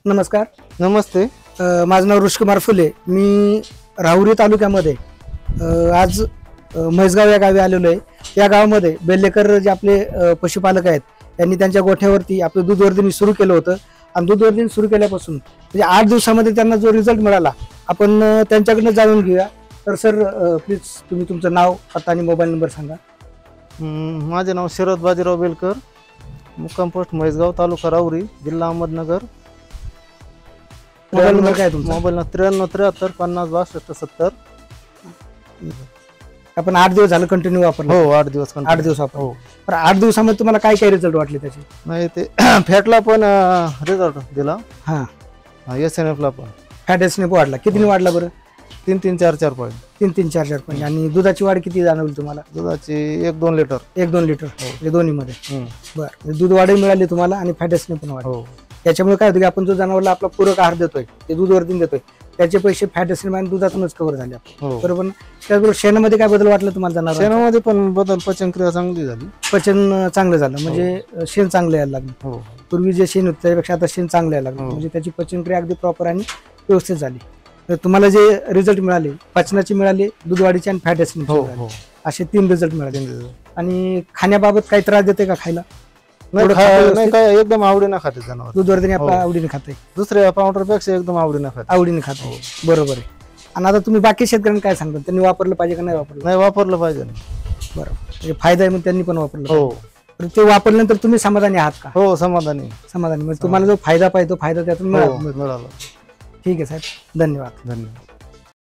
नमस्कार. नमस्ते. माझं नाव ऋषिकुमार फुले. मी राहुरी तालुक्यामध्ये आज म्हैसगाव या गावी आलेलो आहे. या गावामध्ये बेल्लेकर जे आपले पशुपालक आहेत त्यांनी त्यांच्या गोठ्यावरती आपलं दूध वर्धिनी सुरू केलं होतं आणि दूध वर्धिनी सुरू केल्यापासून म्हणजे 8 दिवसामध्ये त्यांना जो रिझल्ट मिळाला आपण त्यांच्याकडनं जाणून घेऊया. तर सर प्लीज तुम्ही तुमचं नाव, पत्ता आणि मोबाईल नंबर सांगा. माझे नाव शरद बाजीराव बेलकर, मुक्काम पोस्ट म्हैसगाव, तालुका राहुरी, जिल्हा अहमदनगर. मोबाईल नंबर काय तुमचा? Mobile number 93 73 50 62 70. आपण 8 दिवस झालं कंटिन्यू वापरलं. हो, 8 दिवस. 8 दिवस वापर. हो. तर 8 दिवसामध्ये तुम्हाला काय काय रिझल्ट वाटले त्याचे? नाही ते फॅटला पण रिझल्ट दिला. हां, SNF ला पण फॅट एसनेप वाढला. कितीने वाढला बरं? 3-3 4-4 पॉईंट. 3-3 4-4 पॉईंट. आणि दुधाची वाढ किती जाणवली तुम्हाला? दुधाची 1-2 लिटर. 1-2 लिटर म्हणजे दोन्हीमध्ये. बरं, दूध वाढही मिळाली तुम्हाला आणि फॅट एसनेप पण वाढली. हो. त्याच्यामुळे काय होतं की आपण जो जनावरला आपला पूरक आहार देतोय, ते दूध वर्धिनी देतोय, त्याचे पैसे फॅट एसनेप आणि दुधातूनच कव्हर झाले. हो. बरोबर. त्याचबरोबर शेणामध्ये काय बदल वाटला तुम्हाला? जनावर शेणामध्ये पण बदल, पचनक्रिया चांगली झाली. पचन चांगलं झालं म्हणजे शेण चांगलं यायला लागलं. हो. पूर्वी जे शेण होतं त्यापेक्षा आता शेण चांगलं यायला लागलं. म्हणजे त्याची पचनक्रिया अगदी प्रॉपर आणि व्यवस्थित झाली. तर तुम्हाला जे रिझल्ट मिळाले, पचनाचे मिळाले, दूधवाढीचे आणि फॅट एसनेप हो. असे 3 रिझल्ट मिळाले. आणि खाण्याबाबत काही त्रास देते का खायला? नाही, काय एकदम आवडीनं खाते जनावर. दूध वर्धिनी आपल्या आवडीने खाते. दुसऱ्या पावडर पेक्षा एकदम आवडीनं खाते. आवडीने खाते. बरोबर आहे. आणि आता तुम्ही बाकी शेतकऱ्यांना काय सांगता? त्यांनी वापरलं पाहिजे का नाही वापरलं? नाही, वापरलं पाहिजे. बरोबर, म्हणजे फायदा आहे, मग त्यांनी पण वापरलं. हो. तर ते वापरल्यानंतर तुम्ही समाधानी आहात का? हो, समाधानी. समाधानी म्हणजे तुम्हाला जो फायदा पाहिजे तो फायदा त्यातून मिळाला. मिळाला. ठीक आहे साहेब, धन्यवाद. धन्यवाद.